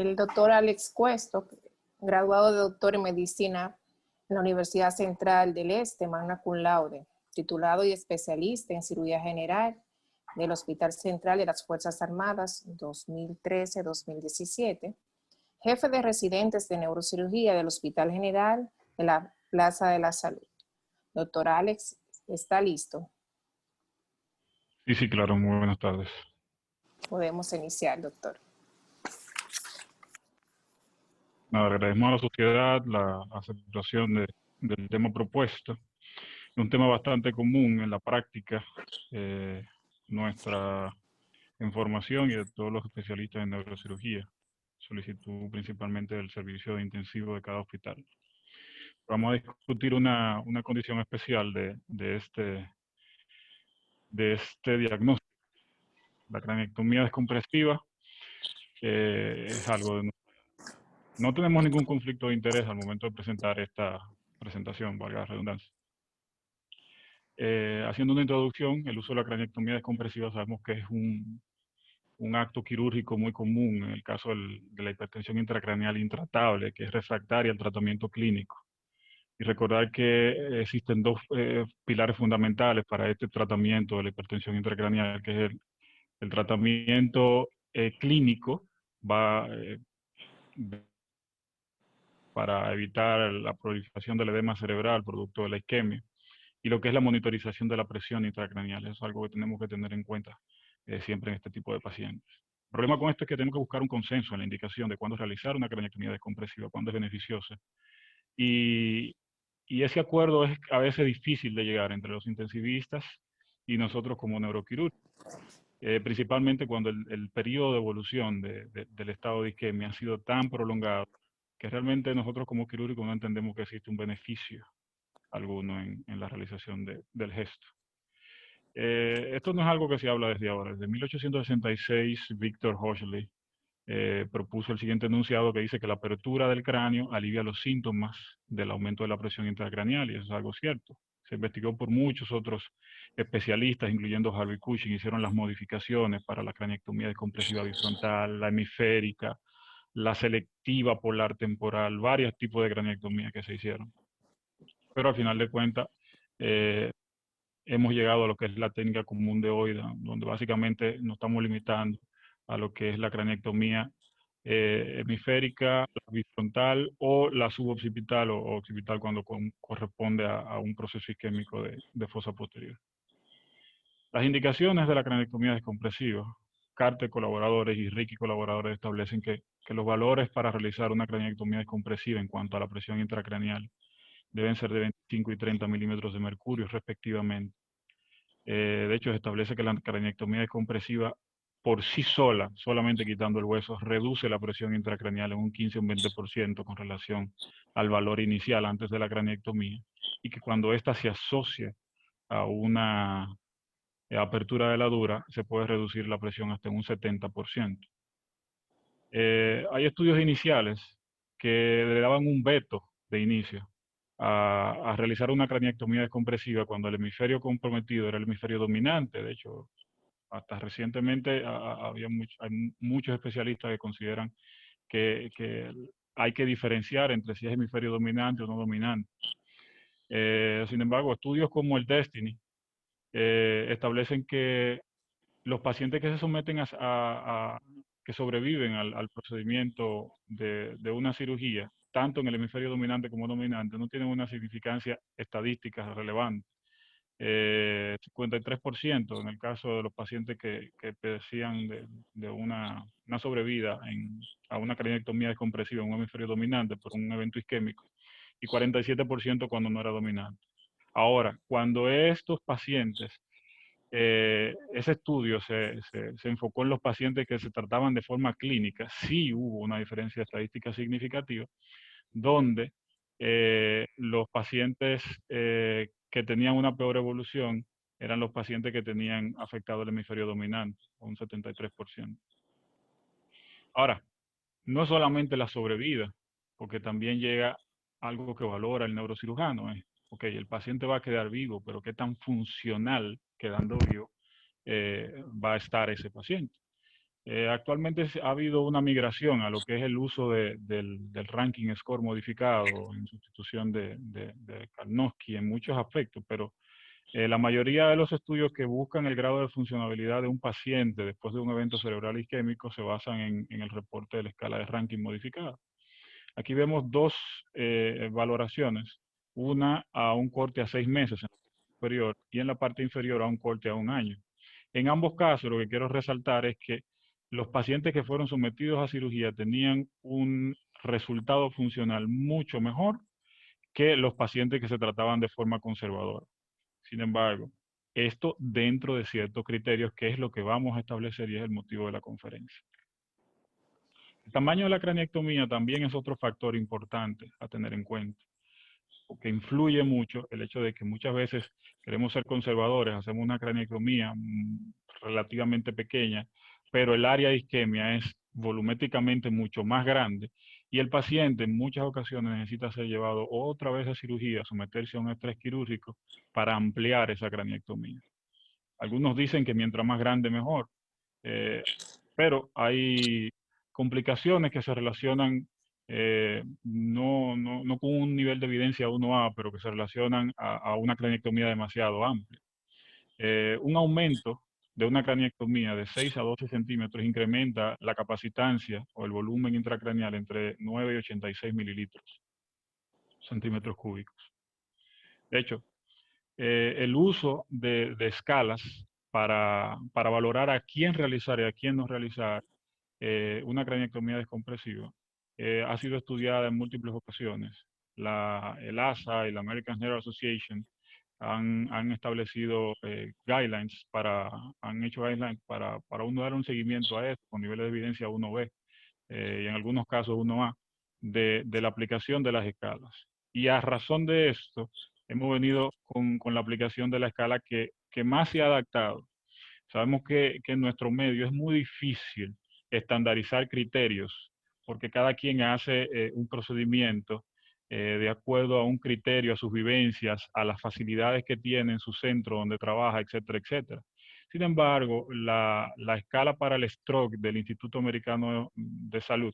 El doctor Alex Cuesto, graduado de doctor en medicina en la Universidad Central del Este, magna cum laude, titulado y especialista en cirugía general del Hospital Central de las Fuerzas Armadas 2013-2017, jefe de residentes de neurocirugía del Hospital General de la Plaza de la Salud. Doctor Alex, ¿está listo? Sí, claro, muy buenas tardes. Podemos iniciar, doctor. Nada, agradecemos a la sociedad la aceptación del tema propuesto. Es un tema bastante común en la práctica, nuestra información y de todos los especialistas en neurocirugía, solicitud principalmente del servicio de intensivo de cada hospital. Vamos a discutir una condición especial de este diagnóstico. La craniectomía descompresiva es algo de... No tenemos ningún conflicto de interés al momento de presentar esta presentación, valga la redundancia. Haciendo una introducción, el uso de la craniectomía descompresiva sabemos que es un acto quirúrgico muy común en el caso de la hipertensión intracraneal intratable, que es refractaria al tratamiento clínico. Y recordar que existen dos pilares fundamentales para este tratamiento de la hipertensión intracraneal, que es el tratamiento clínico, para evitar la proliferación del edema cerebral producto de la isquemia, y lo que es la monitorización de la presión intracraneal. Eso es algo que tenemos que tener en cuenta siempre en este tipo de pacientes. El problema con esto es que tenemos que buscar un consenso en la indicación de cuándo realizar una craniectomía descompresiva, cuándo es beneficiosa. Y ese acuerdo es a veces difícil de llegar entre los intensivistas y nosotros como neuroquirúrgicos. Principalmente cuando el periodo de evolución del estado de isquemia ha sido tan prolongado que realmente nosotros como quirúrgicos no entendemos que existe un beneficio alguno en la realización del gesto. Esto no es algo que se habla desde ahora. Desde 1866, Victor Hochuli propuso el siguiente enunciado que dice que la apertura del cráneo alivia los síntomas del aumento de la presión intracraneal, y eso es algo cierto. Se investigó por muchos otros especialistas, incluyendo Harvey Cushing, hicieron las modificaciones para la craniectomía descompresiva bifrontal, la hemisférica, la selectiva polar temporal, varios tipos de craniectomía que se hicieron. Pero al final de cuentas, hemos llegado a lo que es la técnica común de hoy, donde básicamente nos estamos limitando a lo que es la craniectomía hemisférica, la bifrontal o la suboccipital o occipital cuando corresponde a un proceso isquémico de fosa posterior. Las indicaciones de la craniectomía descompresiva, Carter colaboradores y Ricky colaboradores establecen que los valores para realizar una craniectomía descompresiva en cuanto a la presión intracraneal deben ser de 25 y 30 milímetros de mercurio respectivamente. De hecho, se establece que la craniectomía descompresiva por sí sola, solamente quitando el hueso, reduce la presión intracraneal en un 15 o un 20% con relación al valor inicial antes de la craniectomía, y que cuando ésta se asocia a una apertura de la dura, se puede reducir la presión hasta un 70%. Hay estudios iniciales que le daban un veto de inicio a realizar una craniectomía descompresiva cuando el hemisferio comprometido era el hemisferio dominante. De hecho, hasta recientemente hay muchos especialistas que consideran que hay que diferenciar entre si es hemisferio dominante o no dominante. Sin embargo, estudios como el DESTINY establecen que los pacientes que se someten que sobreviven al procedimiento de una cirugía, tanto en el hemisferio dominante como dominante, no tienen una significancia estadística relevante. 53% en el caso de los pacientes que padecían de una sobrevida a una craniectomía descompresiva en un hemisferio dominante por un evento isquémico, y 47% cuando no era dominante. Ahora, cuando estos pacientes, ese estudio se enfocó en los pacientes que se trataban de forma clínica, sí hubo una diferencia estadística significativa, donde los pacientes que tenían una peor evolución eran los pacientes que tenían afectado el hemisferio dominante, un 73%. Ahora, no es solamente la sobrevida, porque también llega algo que valora el neurocirujano. Ok, el paciente va a quedar vivo, pero qué tan funcional quedando vivo va a estar ese paciente. Actualmente ha habido una migración a lo que es el uso del ranking score modificado en sustitución de Karnofsky en muchos aspectos, pero la mayoría de los estudios que buscan el grado de funcionabilidad de un paciente después de un evento cerebral isquémico se basan en el reporte de la escala de ranking modificada. Aquí vemos dos valoraciones, una a un corte a 6 meses en la parte superior y en la parte inferior a un corte a 1 año. En ambos casos, lo que quiero resaltar es que los pacientes que fueron sometidos a cirugía tenían un resultado funcional mucho mejor que los pacientes que se trataban de forma conservadora. Sin embargo, esto dentro de ciertos criterios, que es lo que vamos a establecer y es el motivo de la conferencia. El tamaño de la craniectomía también es otro factor importante a tener en cuenta, porque influye mucho el hecho de que muchas veces queremos ser conservadores, hacemos una craniectomía relativamente pequeña, pero el área de isquemia es volumétricamente mucho más grande y el paciente en muchas ocasiones necesita ser llevado otra vez a cirugía, someterse a un estrés quirúrgico para ampliar esa craniectomía. Algunos dicen que mientras más grande mejor, eh, pero hay complicaciones que se relacionan no con un nivel de evidencia 1A, pero que se relacionan a una craniectomía demasiado amplia. Un aumento de una craniectomía de 6 a 12 centímetros incrementa la capacitancia o el volumen intracraneal entre 9 y 86 mililitros, centímetros cúbicos. De hecho, el uso de escalas para valorar a quién realizar y a quién no realizar una craniectomía descompresiva ha sido estudiada en múltiples ocasiones. El ASA y la American Heart Association han establecido guidelines han hecho guidelines para uno dar un seguimiento a esto con niveles de evidencia 1B y en algunos casos 1A de la aplicación de las escalas. Y a razón de esto, hemos venido con la aplicación de la escala que más se ha adaptado. Sabemos que en nuestro medio es muy difícil estandarizar criterios, porque cada quien hace un procedimiento de acuerdo a un criterio, a sus vivencias, a las facilidades que tiene en su centro donde trabaja, etcétera, etcétera. Sin embargo, la escala para el stroke del Instituto Americano de Salud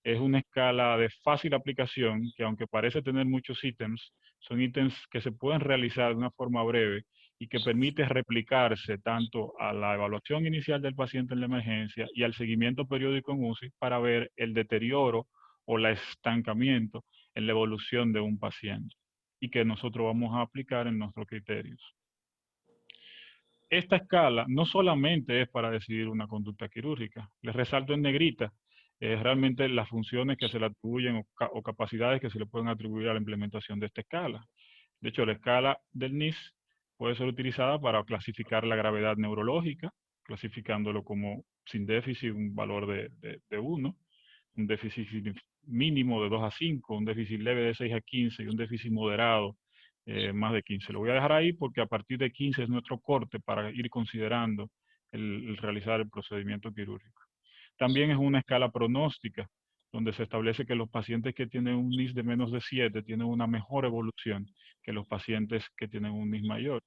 es una escala de fácil aplicación que aunque parece tener muchos ítems, son ítems que se pueden realizar de una forma breve y que permite replicarse tanto a la evaluación inicial del paciente en la emergencia y al seguimiento periódico en UCI para ver el deterioro o el estancamiento en la evolución de un paciente y que nosotros vamos a aplicar en nuestros criterios. Esta escala no solamente es para decidir una conducta quirúrgica, les resalto en negrita realmente las funciones que se le atribuyen o capacidades que se le pueden atribuir a la implementación de esta escala. De hecho, la escala del NIS puede ser utilizada para clasificar la gravedad neurológica, clasificándolo como sin déficit un valor de 1, un déficit mínimo de 2 a 5, un déficit leve de 6 a 15 y un déficit moderado más de 15. Lo voy a dejar ahí porque a partir de 15 es nuestro corte para ir considerando el realizar el procedimiento quirúrgico. También es una escala pronóstica, donde se establece que los pacientes que tienen un NIS de menos de 7 tienen una mejor evolución que los pacientes que tienen un NIS mayor.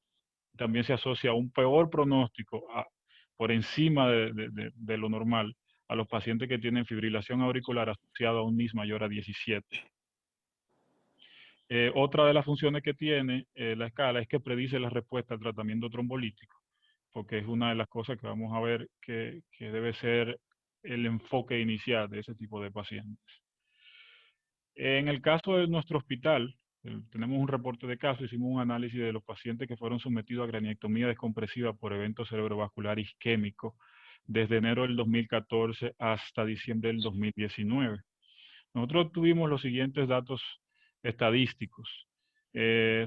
También se asocia a un peor pronóstico por encima de lo normal a los pacientes que tienen fibrilación auricular asociada a un NIS mayor a 17. Otra de las funciones que tiene la escala es que predice la respuesta al tratamiento trombolítico, porque es una de las cosas que vamos a ver que debe ser el enfoque inicial de ese tipo de pacientes. En el caso de nuestro hospital, tenemos un reporte de caso, hicimos un análisis de los pacientes que fueron sometidos a craniectomía descompresiva por evento cerebrovascular isquémico desde enero del 2014 hasta diciembre del 2019. Nosotros tuvimos los siguientes datos estadísticos.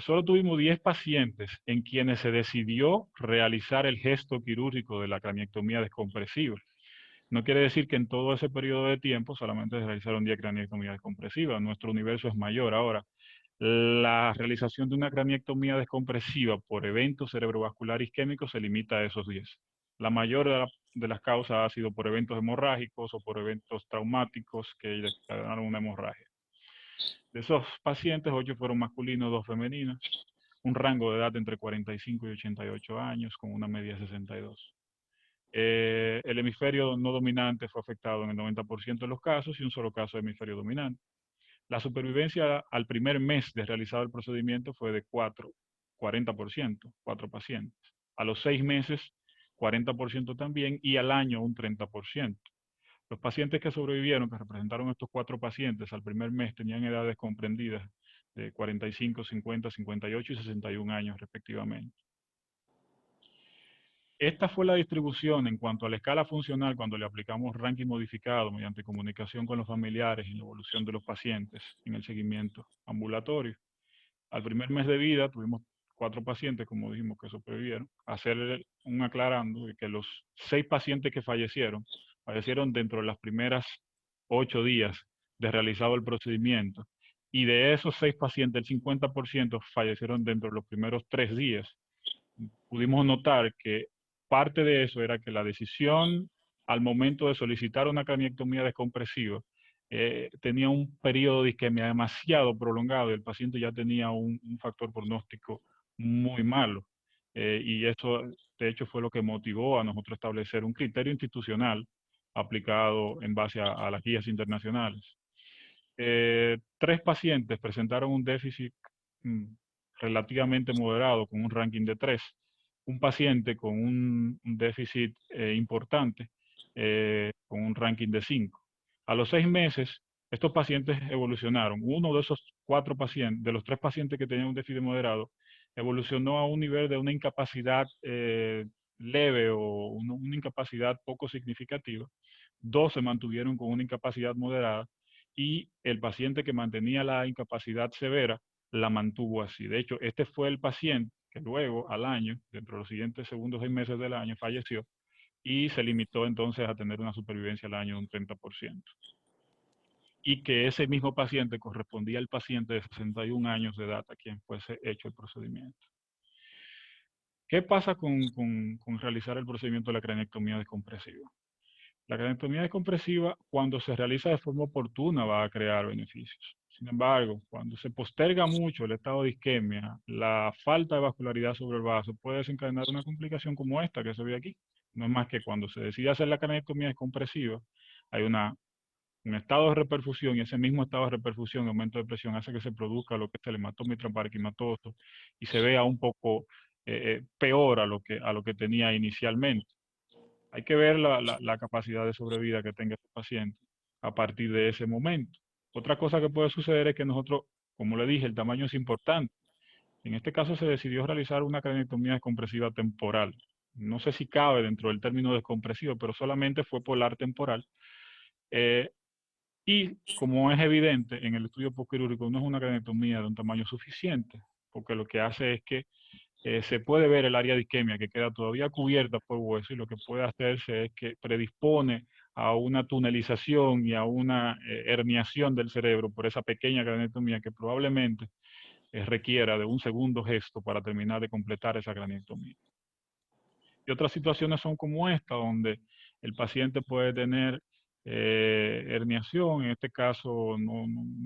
Solo tuvimos 10 pacientes en quienes se decidió realizar el gesto quirúrgico de la craniectomía descompresiva. No quiere decir que en todo ese periodo de tiempo solamente se realizaron 10 craniectomías descompresivas. Nuestro universo es mayor ahora. La realización de una craniectomía descompresiva por evento cerebrovascular isquémico se limita a esos 10. La mayor de las causas ha sido por eventos hemorrágicos o por eventos traumáticos que desencadenaron una hemorragia. De esos pacientes, 8 fueron masculinos, 2 femeninas, un rango de edad entre 45 y 88 años, con una media de 62. El hemisferio no dominante fue afectado en el 90% de los casos y un solo caso de hemisferio dominante. La supervivencia al primer mes de realizado el procedimiento fue de 40%, 4 pacientes. A los 6 meses, 40% también, y al año un 30%. Los pacientes que sobrevivieron, que representaron estos 4 pacientes al primer mes, tenían edades comprendidas de 45, 50, 58 y 61 años respectivamente. Esta fue la distribución en cuanto a la escala funcional cuando le aplicamos ranking modificado mediante comunicación con los familiares y la evolución de los pacientes en el seguimiento ambulatorio. Al primer mes de vida tuvimos 4 pacientes, como dijimos, que sobrevivieron. Hacer un aclarando de que los 6 pacientes que fallecieron dentro de las primeras 8 días de realizado el procedimiento. Y de esos 6 pacientes, el 50% fallecieron dentro de los primeros 3 días. Pudimos notar que parte de eso era que la decisión al momento de solicitar una craniectomía descompresiva tenía un periodo de isquemia demasiado prolongado y el paciente ya tenía un factor pronóstico muy malo. Y eso, de hecho, fue lo que motivó a nosotros establecer un criterio institucional aplicado en base a las guías internacionales. 3 pacientes presentaron un déficit mm, relativamente moderado con un ranking de 3. Un paciente con un déficit importante con un ranking de 5. A los 6 meses, estos pacientes evolucionaron. Uno de esos 4 pacientes, de los 3 pacientes que tenían un déficit moderado, evolucionó a un nivel de una incapacidad leve o una incapacidad poco significativa. 2 se mantuvieron con una incapacidad moderada y el paciente que mantenía la incapacidad severa la mantuvo así. De hecho, este fue el paciente que luego, al año, dentro de los siguientes segundos 6 meses del año, falleció y se limitó entonces a tener una supervivencia al año de un 30%. Y que ese mismo paciente correspondía al paciente de 61 años de edad a quien fuese hecho el procedimiento. ¿Qué pasa con realizar el procedimiento de la craniectomía descompresiva? La craniectomía descompresiva, cuando se realiza de forma oportuna, va a crear beneficios. Sin embargo, cuando se posterga mucho el estado de isquemia, la falta de vascularidad sobre el vaso puede desencadenar una complicación como esta que se ve aquí. No es más que cuando se decide hacer la craniectomía descompresiva, hay un estado de reperfusión y ese mismo estado de reperfusión, aumento de presión, hace que se produzca lo que es el hematoma intraparenquimatoso y se vea un poco peor a lo que tenía inicialmente. Hay que ver la capacidad de sobrevida que tenga este paciente a partir de ese momento. Otra cosa que puede suceder es que nosotros, como le dije, el tamaño es importante. En este caso se decidió realizar una craniectomía descompresiva temporal. No sé si cabe dentro del término descompresivo, pero solamente fue polar temporal. Y como es evidente, en el estudio postquirúrgico no es una craniectomía de un tamaño suficiente, porque lo que hace es que se puede ver el área de isquemia que queda todavía cubierta por hueso y lo que puede hacerse es que predispone a una tunelización y a una herniación del cerebro por esa pequeña craniectomía que probablemente requiera de un segundo gesto para terminar de completar esa craniectomía. Y otras situaciones son como esta, donde el paciente puede tener herniación, en este caso no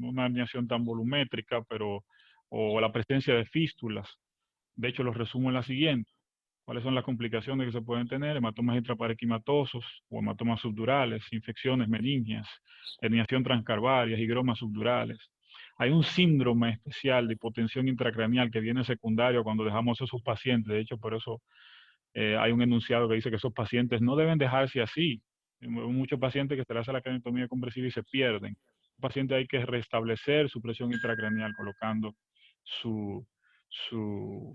una herniación tan volumétrica, pero o la presencia de fístulas. De hecho, los resumo en la siguiente. ¿Cuáles son las complicaciones que se pueden tener? Hematomas intraparenquimatosos o hematomas subdurales, infecciones meningias, herniación transcarvaria, higromas subdurales. Hay un síndrome especial de hipotensión intracraneal que viene secundario cuando dejamos a esos pacientes. De hecho, por eso hay un enunciado que dice que esos pacientes no deben dejarse así. Hay muchos pacientes que se les hace la craniectomía compresiva y se pierden. Un paciente hay que restablecer su presión intracraneal colocando su, su,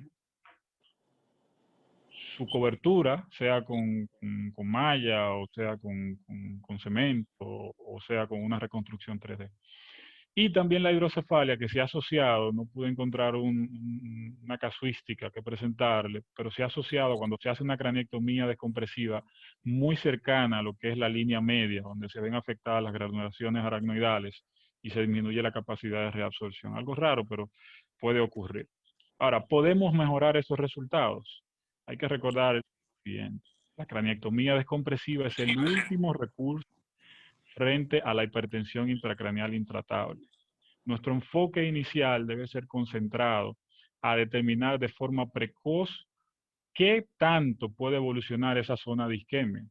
su cobertura, sea con malla, o sea con cemento, o sea con una reconstrucción 3D. Y también la hidrocefalia que se ha asociado, no pude encontrar una casuística que presentarle, pero se ha asociado cuando se hace una craniectomía descompresiva muy cercana a lo que es la línea media, donde se ven afectadas las granulaciones aracnoidales y se disminuye la capacidad de reabsorción. Algo raro, pero puede ocurrir. Ahora, ¿podemos mejorar esos resultados? Hay que recordar lo siguiente. La craniectomía descompresiva es el último recurso frente a la hipertensión intracraneal intratable. Nuestro enfoque inicial debe ser concentrado a determinar de forma precoz ¿qué tanto puede evolucionar esa zona de isquemia?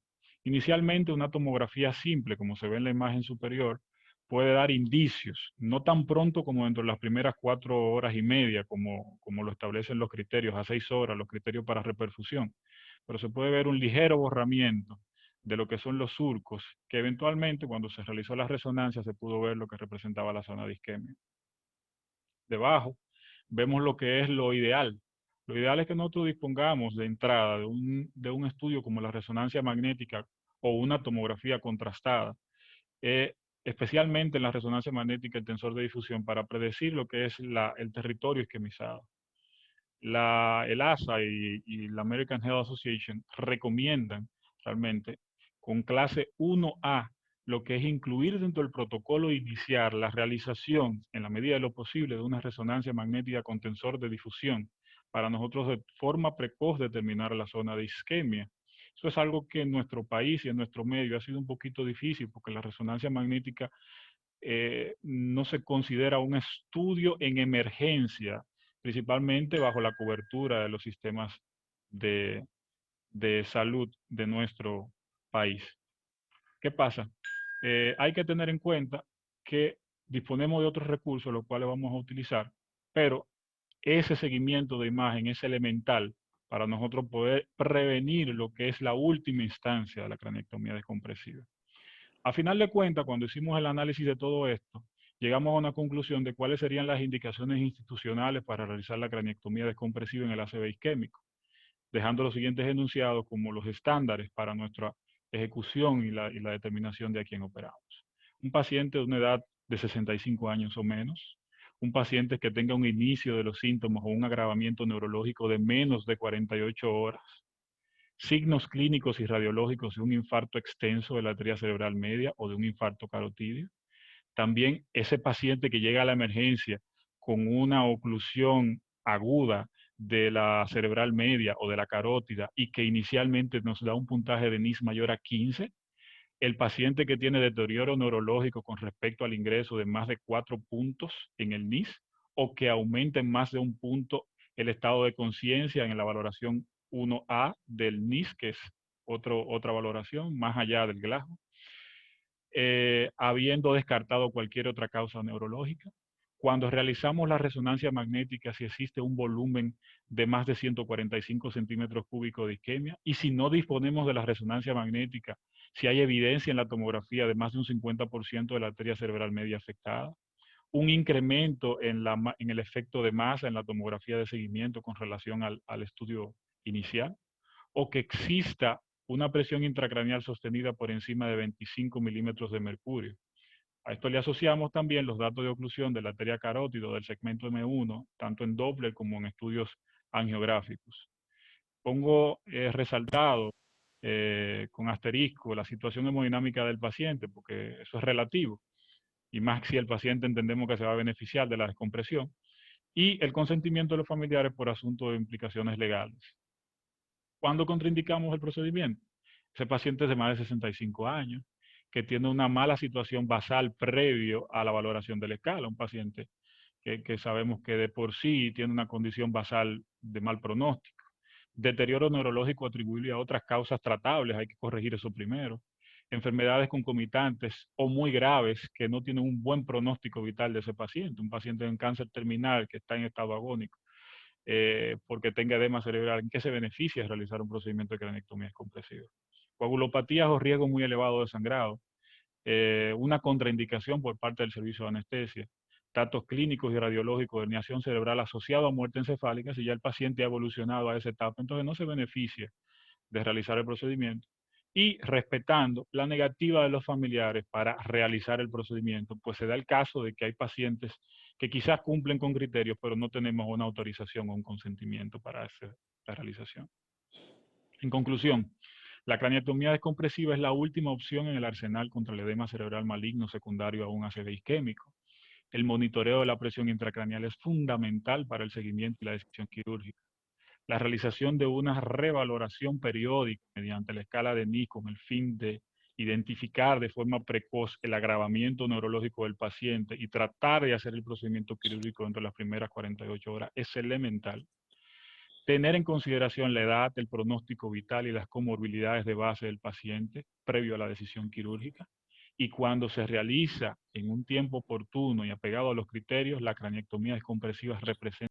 Inicialmente, una tomografía simple, como se ve en la imagen superior, puede dar indicios, no tan pronto como dentro de las primeras 4 horas y media, como lo establecen los criterios, a 6 horas, los criterios para reperfusión, pero se puede ver un ligero borramiento de lo que son los surcos, que eventualmente cuando se realizó la resonancia se pudo ver lo que representaba la zona de isquemia. Debajo vemos lo que es lo ideal. Lo ideal es que nosotros dispongamos de entrada de un estudio como la resonancia magnética o una tomografía contrastada, eh, especialmente en la resonancia magnética el tensor de difusión, para predecir lo que es el territorio isquemizado. El ASA y la American Heart Association recomiendan realmente con clase 1A lo que es incluir dentro del protocolo iniciar la realización, en la medida de lo posible, de una resonancia magnética con tensor de difusión, para nosotros de forma precoz determinar la zona de isquemia. Eso es algo que en nuestro país y en nuestro medio ha sido un poquito difícil, porque la resonancia magnética no se considera un estudio en emergencia, principalmente bajo la cobertura de los sistemas de, de salud de nuestro país. ¿Qué pasa? Hay que tener en cuenta que disponemos de otros recursos, los cuales vamos a utilizar, pero ese seguimiento de imagen es elemental para nosotros poder prevenir lo que es la última instancia de la cranectomía descompresiva. A final de cuentas, cuando hicimos el análisis de todo esto, llegamos a una conclusión de cuáles serían las indicaciones institucionales para realizar la craniectomía descompresiva en el ACV isquémico, dejando los siguientes enunciados como los estándares para nuestra ejecución y la determinación de a quién operamos. Un paciente de una edad de 65 años o menos, un paciente que tenga un inicio de los síntomas o un agravamiento neurológico de menos de 48 horas, signos clínicos y radiológicos de un infarto extenso de la arteria cerebral media o de un infarto carotídeo. También ese paciente que llega a la emergencia con una oclusión aguda de la cerebral media o de la carótida y que inicialmente nos da un puntaje de NIS mayor a 15, el paciente que tiene deterioro neurológico con respecto al ingreso de más de 4 puntos en el NIS o que aumenta en más de un punto el estado de conciencia en la valoración 1A del NIS, que es otra valoración más allá del Glasgow, habiendo descartado cualquier otra causa neurológica. Cuando realizamos la resonancia magnética, si existe un volumen de más de 145 centímetros cúbicos de isquemia, y si no disponemos de la resonancia magnética, si hay evidencia en la tomografía de más de un 50% de la arteria cerebral media afectada, un incremento en el efecto de masa en la tomografía de seguimiento con relación al estudio inicial, o que exista una presión intracraneal sostenida por encima de 25 milímetros de mercurio. A esto le asociamos también los datos de oclusión de la arteria carótida del segmento M1, tanto en Doppler como en estudios angiográficos. Pongo resaltado con asterisco la situación hemodinámica del paciente, porque eso es relativo, y más si el paciente entendemos que se va a beneficiar de la descompresión, y el consentimiento de los familiares por asunto de implicaciones legales. ¿Cuándo contraindicamos el procedimiento? Ese paciente es de más de 65 años, que tiene una mala situación basal previo a la valoración de la escala, un paciente que sabemos que de por sí tiene una condición basal de mal pronóstico. Deterioro neurológico atribuible a otras causas tratables, hay que corregir eso primero. Enfermedades concomitantes o muy graves que no tienen un buen pronóstico vital de ese paciente, un paciente en cáncer terminal que está en estado agónico, porque tenga edema cerebral, ¿en qué se beneficia de realizar un procedimiento de cranectomía descompresiva? Coagulopatías o riesgo muy elevado de sangrado, una contraindicación por parte del servicio de anestesia, datos clínicos y radiológicos de herniación cerebral asociado a muerte encefálica, si ya el paciente ha evolucionado a esa etapa, entonces no se beneficia de realizar el procedimiento, y respetando la negativa de los familiares para realizar el procedimiento, pues se da el caso de que hay pacientes que quizás cumplen con criterios, pero no tenemos una autorización o un consentimiento para hacer la realización. En conclusión, la craneotomía descompresiva es la última opción en el arsenal contra el edema cerebral maligno secundario a un ACV isquémico. El monitoreo de la presión intracraneal es fundamental para el seguimiento y la decisión quirúrgica. La realización de una revaloración periódica mediante la escala de NIS con el fin de identificar de forma precoz el agravamiento neurológico del paciente y tratar de hacer el procedimiento quirúrgico dentro de las primeras 48 horas es elemental. tener en consideración la edad, el pronóstico vital y las comorbilidades de base del paciente previo a la decisión quirúrgica. Y cuando se realiza en un tiempo oportuno y apegado a los criterios, la craniectomía descompresiva representa